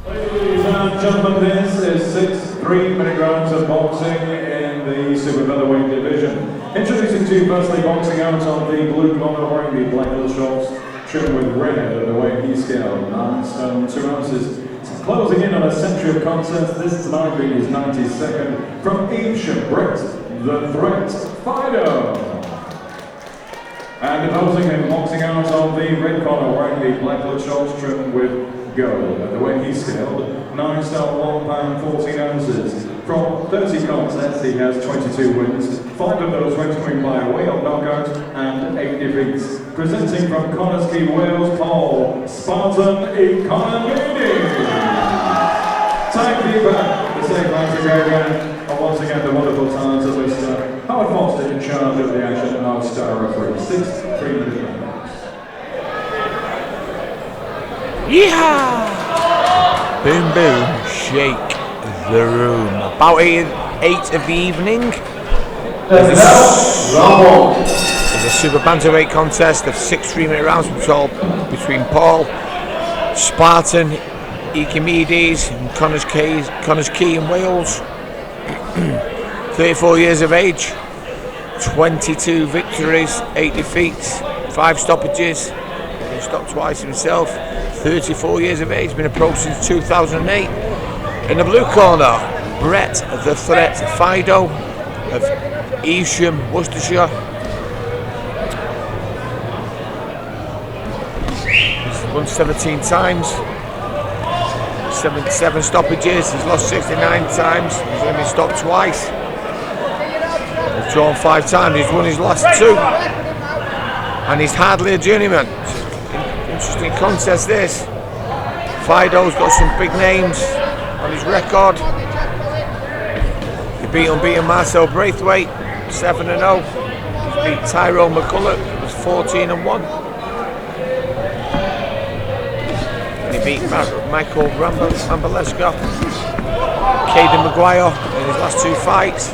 Ladies and gentlemen, this is 6 3-minute rounds of boxing in the super featherweight division. Introducing to you firstly, boxing out on the blue corner, wearing the black little shorts trimmed with red at the weight he scale, 9 stone 2 ounces. Closing in on a century of contests, this tonight being his 92nd, from Evesham, Brett the Threat Fidoe. And opposing him, boxing out on the red corner, wearing the black little shorts trimmed with gold. At the weight he scaled, 9 stone 1 pound 14 ounces. From 30 contests, he has 22 wins, 5 of those wins coming by way of knockout, and 8 defeats. Presenting from Conisky, Wales, Paul Spartan Economides. Timekeeper, the same line to go again. And once again, the wonderful talent of Mr. Howard Foster in charge of the action, and our star referee. 6 3-minute rounds. Yeehaw! Boom boom, shake the room. About 8 of the evening. There's a super bantamweight contest of 6 3-minute rounds between Paul Spartan Economides and Connors Key in Wales. 34 years of age, 22 victories, 8 defeats, 5 stoppages. He stopped twice himself. 34 years of age, been a pro since 2008. In the blue corner, Brett the Threat Fidoe of Evesham, Worcestershire. He's won 17 times, 7 stoppages, he's lost 69 times, he's only been stopped twice. He's drawn 5 times, he's won his last 2. And he's hardly a journeyman. Interesting contest this. Fidoe's got some big names on his record. He beat unbeaten Marcel Braithwaite, 7-0. He's beat Tyrone McCulloch, who's 14-1. And he beat Michael Rambaleska, Caden Maguire in his last 2 fights.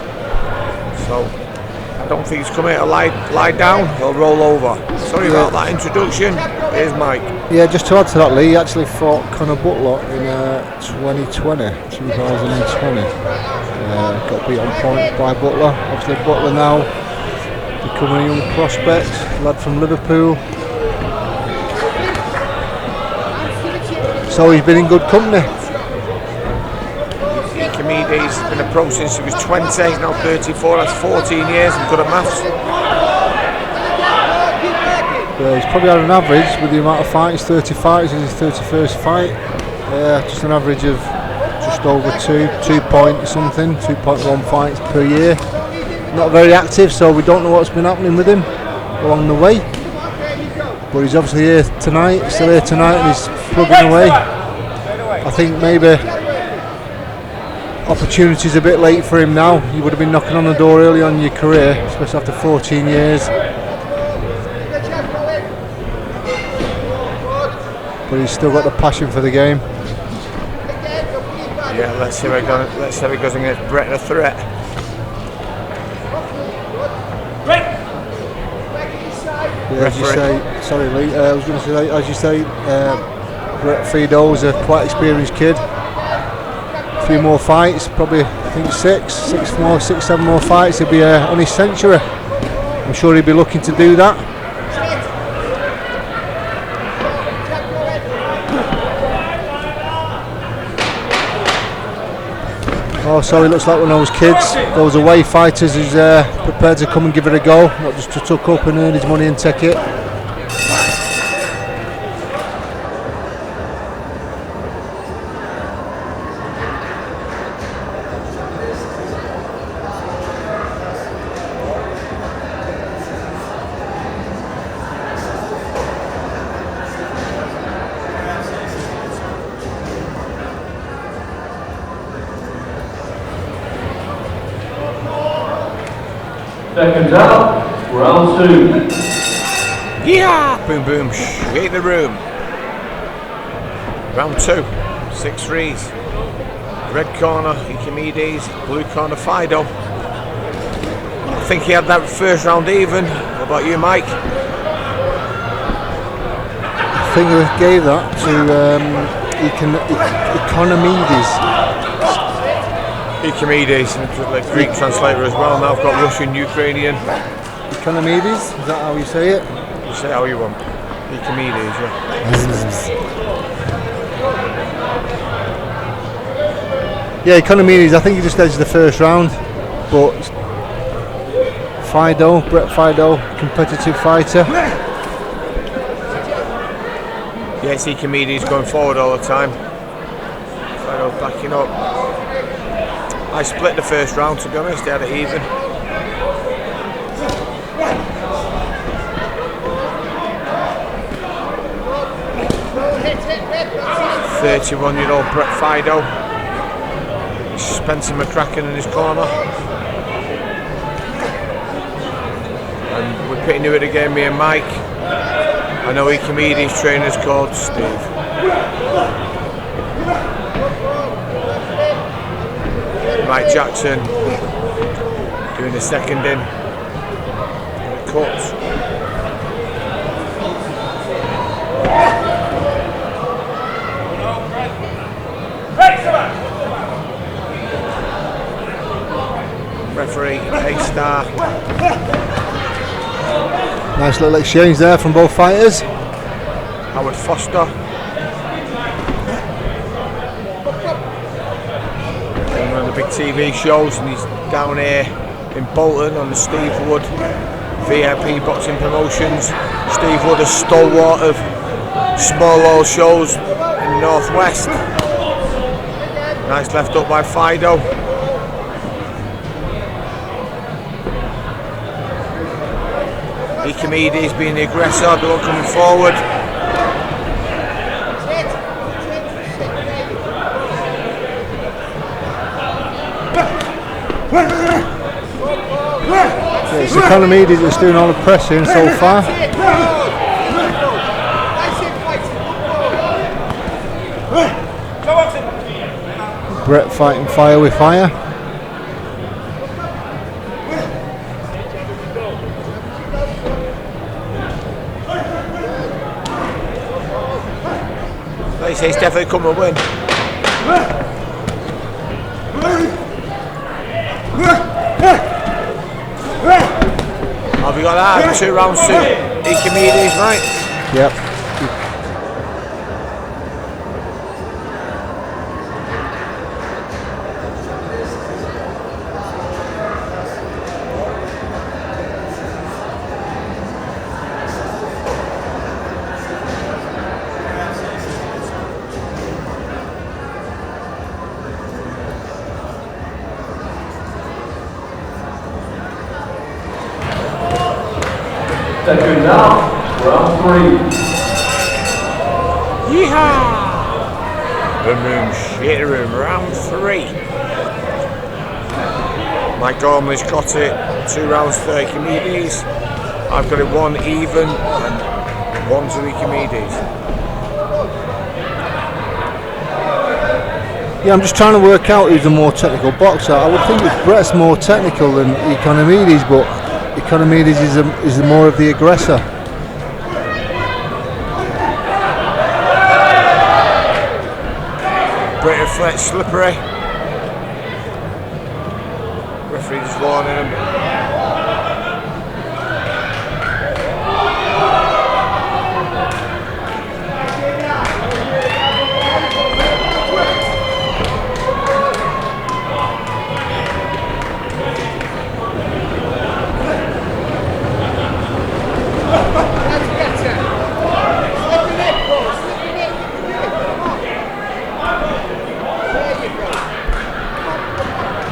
So I don't think he's coming here to lie down, he'll roll over. Sorry about that introduction. Here's Mike. Yeah, just to add to that, Lee actually fought Conor Butler in 2020. Got beat on point by Butler. Obviously Butler now becoming a young prospect, lad from Liverpool. So he's been in good company. Economides has been a pro since he was 20, he's now 34, that's 14 years, I'm good at maths. He's probably had an average with the amount of fights, 30 fights, this is his 31st fight. Just an average of just over 2 point something, 2.1 fights per year. Not very active, so we don't know what's been happening with him along the way. But he's obviously here tonight, still here tonight, and he's plugging away. I think maybe opportunity's a bit late for him now. You would have been knocking on the door early on in your career, especially after 14 years. But he's still got the passion for the game. Yeah, let's see how he goes against Brett the Threat. Yeah, as you say, sorry Lee, I was going to say, as you say, Brett Fidoe is a quite experienced kid. A few more fights, probably I think 6, 7 more fights, he'll be on his century. I'm sure he'll be looking to do that. Oh, so he looks like one of those kids, those away fighters who's prepared to come and give it a go, not just to tuck up and earn his money and take it. Seconds out, round 2. Yeah! Boom boom, shake the room. Round 2, 6 threes. Red corner, Economides, blue corner, Fidoe. I think he had that first round even. What about you, Mike? think they gave that to Economides. Economides, like Greek translator as well. Now I've got Russian, Ukrainian. Economides, is that how you say it? You say it how you want. Economides, yeah. Yeah, Economides, I think he just edged the first round, but Fidoe, Brett Fidoe, competitive fighter. Yeah, it's Economides going forward all the time. Fidoe backing up. I split the first round, to be honest, they had it even. "31-year-old Brett Fidoe, Spencer McCracken in his corner, and we're pitting to it again, me and Mike. I know Economides' trainer's called Steve. Mike Jackson doing the second in. Cuts. Referee, A-Star. Nice little exchange there from both fighters. Howard Foster. One of the big TV shows, and he's down here in Bolton on the Steve Wood VIP boxing promotions. Steve Wood, a stalwart of small hall shows in the northwest. Nice left up by Fidoe. Economides being the aggressor, the one coming forward. Yeah, it's Economides that's doing all the pressing so far. Brett fighting fire with fire. Like I say, he's definitely come to win. Have we got that? 2 rounds to Economides, right? Yep. Second down, round 3. Yeehaw! The Moon Shater Room, round 3. Mike Gormley's got it, 2 rounds to Economides. I've got it 1 even and 1 to Economides. Yeah, I'm just trying to work out who's the more technical boxer. I would think that Brett's more technical than Economides, but Economides is the more of the aggressor. Brett and Fletch slippery. Referee just warning him.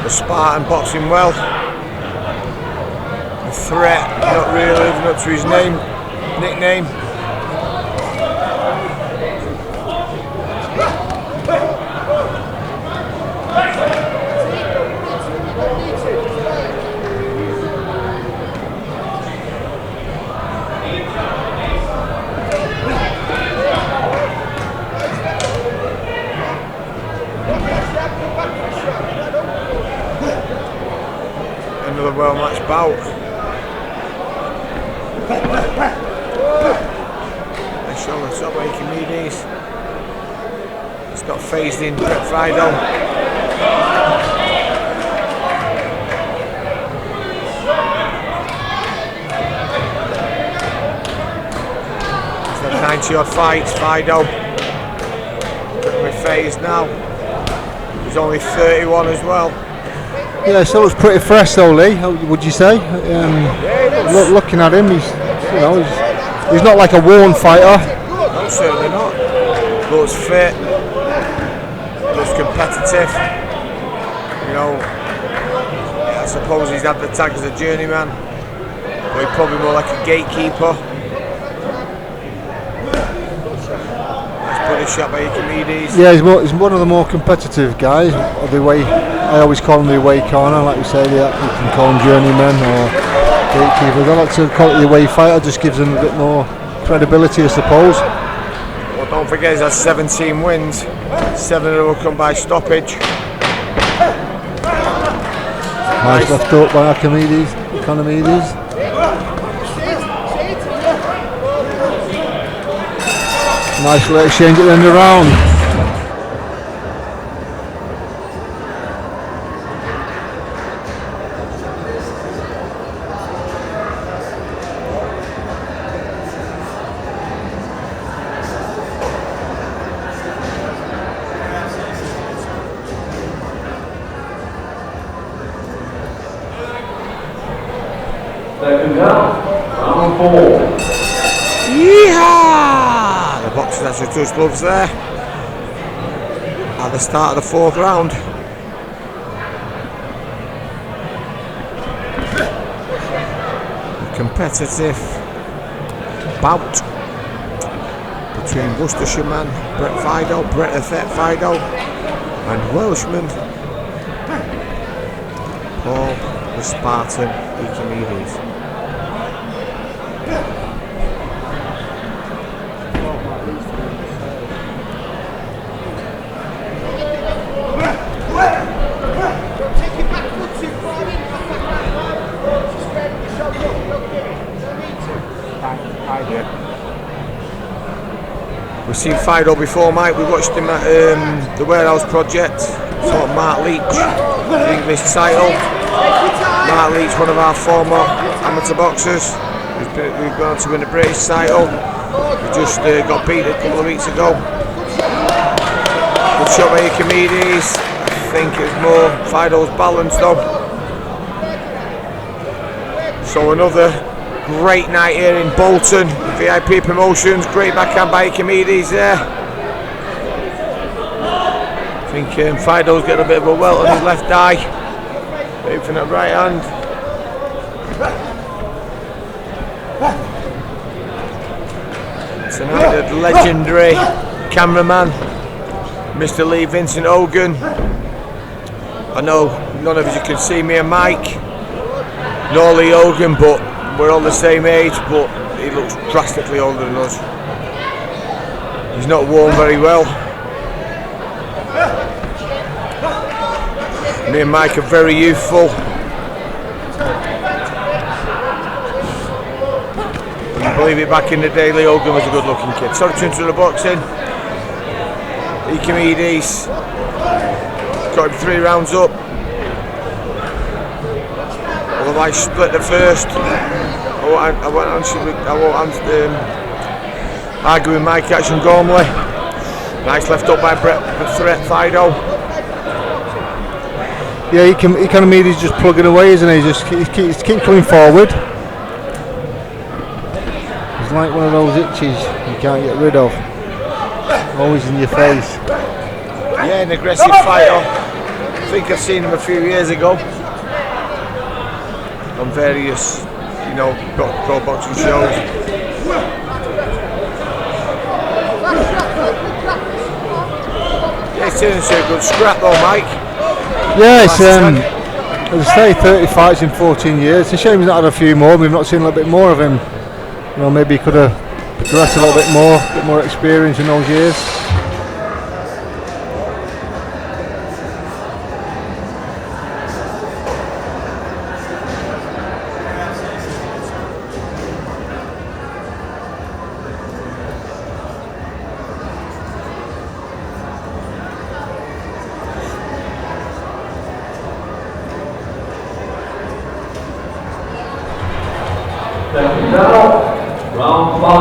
The Spartan boxing well. The threat not really living up to his nickname. Another well-matched bout. Nice shot on the top by got phased in Fidoe. He's had 90 odd fights, Fidoe. We're phased now. He's only 31 as well. Yeah, so it's pretty fresh though, Lee. How would you say? Looking at him, he's not like a worn fighter. No, certainly not. Looks fit. Looks competitive. I suppose he's had the tag as a journeyman, but he's probably more like a gatekeeper. Let's put a shot by Economides. Yeah, he's one of the more competitive guys. I always call him the away corner, like we say. You can call him journeyman or gatekeepers. I like to call it the away fighter. Just gives him a bit more credibility, I suppose. Well, don't forget he's had 17 wins. 7 of them will come by stoppage. Nice left up by Economides. Nice little exchange at the end of the round. Second out, round 4. Yeehaw! The boxers actually touched gloves there at the start of the 4th round. A competitive bout between Worcestershire man Brett Fidoe and Welshman Paul the Spartan Economides. We've seen Fidoe before, Mike. We watched him at the Warehouse Project. Fought Mark Leach, the English title. Mark Leach, one of our former amateur boxers. We've gone on to win the British title. We just got beat a couple of weeks ago. Good shot by Economides. I think it was more Fidoe's balance though. So another great night here in Bolton, VIP Promotions. Great backhand by Economides there. I think Fidoe's getting a bit of a welt on his left eye. Waiting for that right hand. Tonight the legendary cameraman, Mr. Lee Vincent Hogan. I know none of you can see me and Mike, nor Lee Hogan, but we're all the same age, but he looks drastically older than us. He's not worn very well. Me and Mike are very youthful. You believe it, back in the day, Lee Hogan was a good looking kid. Sorry to interrupt the boxing. Economides got him 3 rounds up. Otherwise split the first. I won't argue with Mike Action Gormley. Nice left up by Brett Fidoe. Yeah, Economides just plugging away, isn't he? He keeps coming forward. He's like one of those itches you can't get rid of. Always in your face. Yeah, an aggressive fighter. I think I've seen him a few years ago on various, pro boxing shows. Yeah, it's turning into a good scrap though, Mike. Yeah, it's as I say, 30 fights in 14 years. It's a shame he's not had a few more. We've not seen a little bit more of him. Maybe he could have progressed a little bit more experience in those years.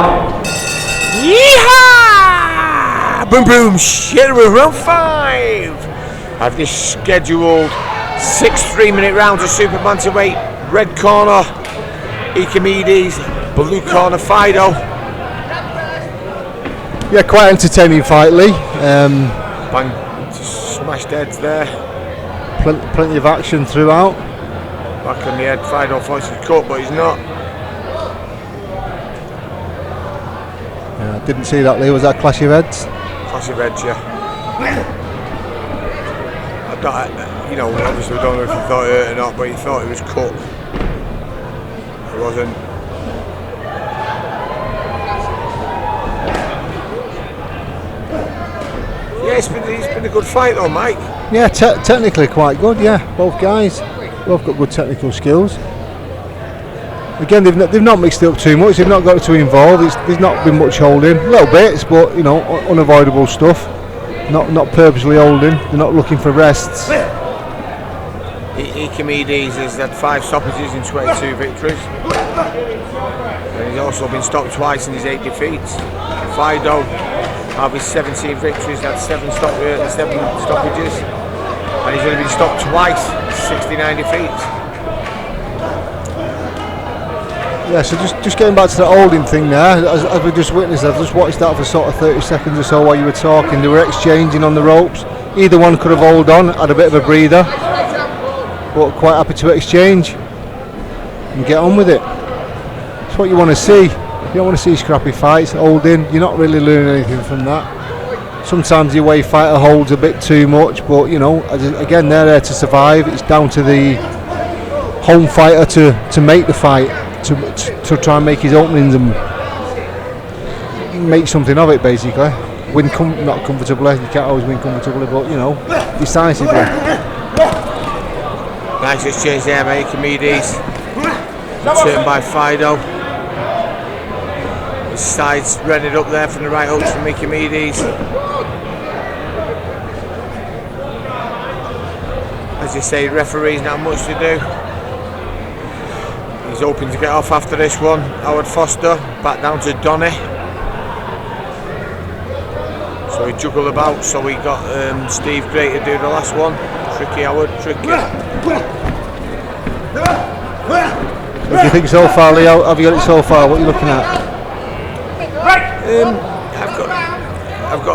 round. Yeehaw! Boom boom, shit, we're round 5 of this scheduled 6 3-minute rounds of super bantamweight. Red corner, Economides, blue corner, Fidoe. Yeah, quite entertaining fight, Lee. Bang, smashed heads there. Plenty of action throughout. Back on the head, Fidoe thought he'd cut, but he's not. Yeah, didn't see that, Lee. Was that clash of heads? Clash of heads, yeah. Obviously we don't know if he thought it hurt or not, but he thought he was cut. It wasn't. Yeah, it's been a good fight though, Mike. Yeah, technically quite good. Yeah, both guys, both got good technical skills. Again, they've not mixed it up too much. They've not got too involved. There's not been much holding, little bits, but unavoidable stuff. Not purposely holding. They're not looking for rests. Economides has had 5 stoppages in 22 victories. And he's also been stopped twice in his 8 defeats. Fidoe, out of his 17 victories, had 7 stoppages. And he's only been stopped twice, 69 defeats. Yeah, so just getting back to the holding thing there, as we just witnessed, I've just watched that for sort of 30 seconds or so while you were talking. They were exchanging on the ropes. Either one could have held on, had a bit of a breather, but quite happy to exchange and get on with it. That's what you want to see. You don't want to see scrappy fights, holding. You're not really learning anything from that. Sometimes the away fighter holds a bit too much, but again, they're there to survive. It's down to the home fighter to make the fight. To try and make his openings and make something of it, basically. Win not comfortably, you can't always win comfortably, but decisively. Nice exchange there by Economides. Turned by Fidoe. His sides rented up there from the right hooks from Economides. As you say, referees not much to do. He's hoping to get off after this one. Howard Foster back down to Donny. So he juggled about. So we got Steve Gray to do the last one. Tricky Howard, tricky. What do you think so far, Lee? How have you got it so far? What are you looking at? I've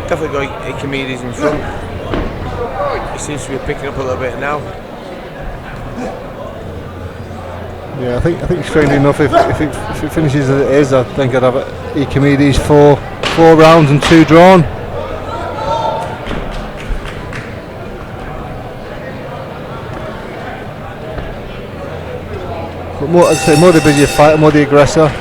definitely got Economides in front. He seems to be picking up a little bit now. Yeah, I think strangely enough, if it finishes as it is, I think I'd have Economides 4 rounds and 2 drawn. But more the busier fighter, more the aggressor.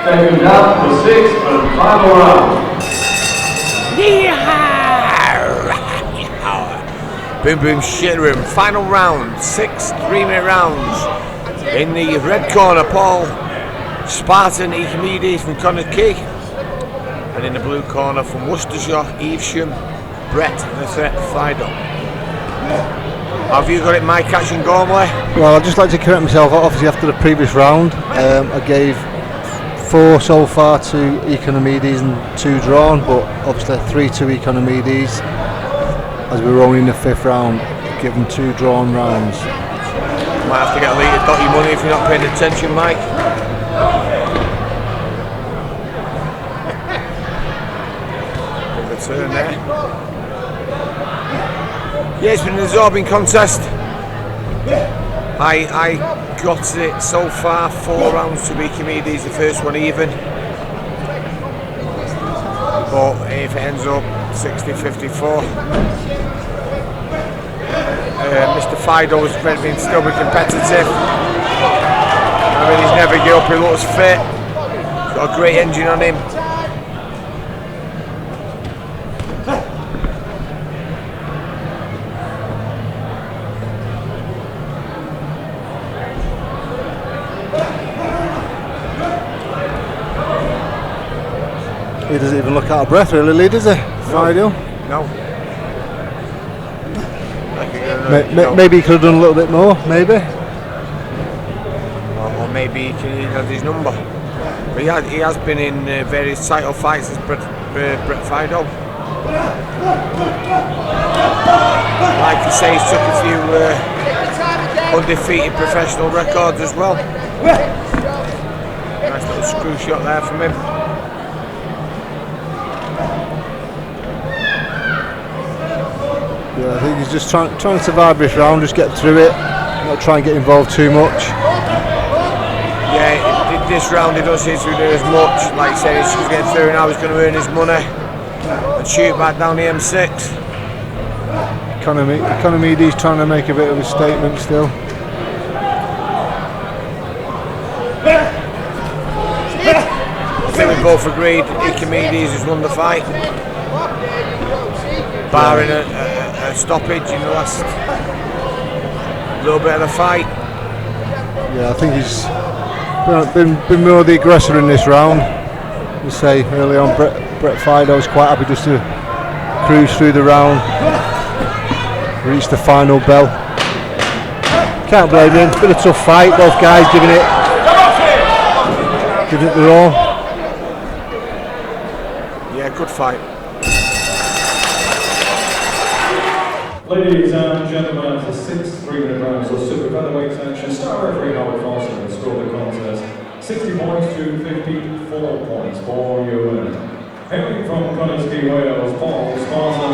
Second down, the 6th and final round. Boom boom shit room. Final round, 6 3-minute rounds. In the red corner, Paul Spartan Economides from Connacht. And in the blue corner from Worcestershire, Evesham, Brett the Threat Fidoe. Have you got it, Mike Action Gormley? Well, I'd just like to correct myself. Obviously, after the previous round, I gave 4 so far to Economides and 2 drawn, but obviously 3 to Economides. As we're only in the 5th round, give them 2 drawn rounds. Might have to get a lead to dot your money if you're not paying attention, Mike. Bit of a turn there. Yeah, it's been an absorbing contest. I got it so far 4 rounds to Economides, the first one even. But if it ends up 60-54, Mr. Fidoe has been still be competitive. I mean, he's never give up, he looks fit. Got a great engine on him. doesn't even look out of breath really, Lee, does he? Fidoe? No. Maybe he could have done a little bit more, maybe. Or maybe he had his number. But he has been in various title fights as Brett Fidoe. Like you say, he's took a few undefeated professional records as well. Nice little screw shot there from him. Yeah, I think he's just trying to survive this round, just get through it, not try and get involved too much. Yeah, this round he does seem to do as much. Like you said, he's just getting through now, he's going to earn his money and shoot back down the M6. Economides trying to make a bit of a statement still. I think we both agreed Economides has won the fight, barring a stoppage in the last little bit of the fight. Yeah, I think he's been more the aggressor in this round. You say early on, Brett Fidoe was quite happy just to cruise through the round, reach the final bell. Can't blame him. It's been a tough fight. Both guys giving it their all. Yeah, good fight. Ladies and gentlemen, the 6 3-minute rounds of super featherweight section, star referee Howard Foster has scored the contest 60 points to 54 points for your winner. Hailing from Conisky, Wales, Paul Spartan,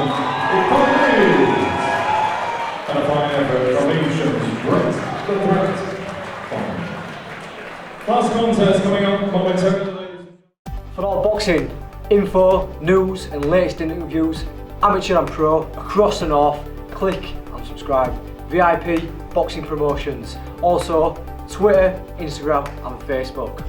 Economides. And a fine effort from Asians, Brett the Threat. Last contest coming up momentarily. For all boxing info, news and latest interviews, amateur and pro, across the north, click and subscribe. VIP Boxing Promotions. Also Twitter, Instagram and Facebook.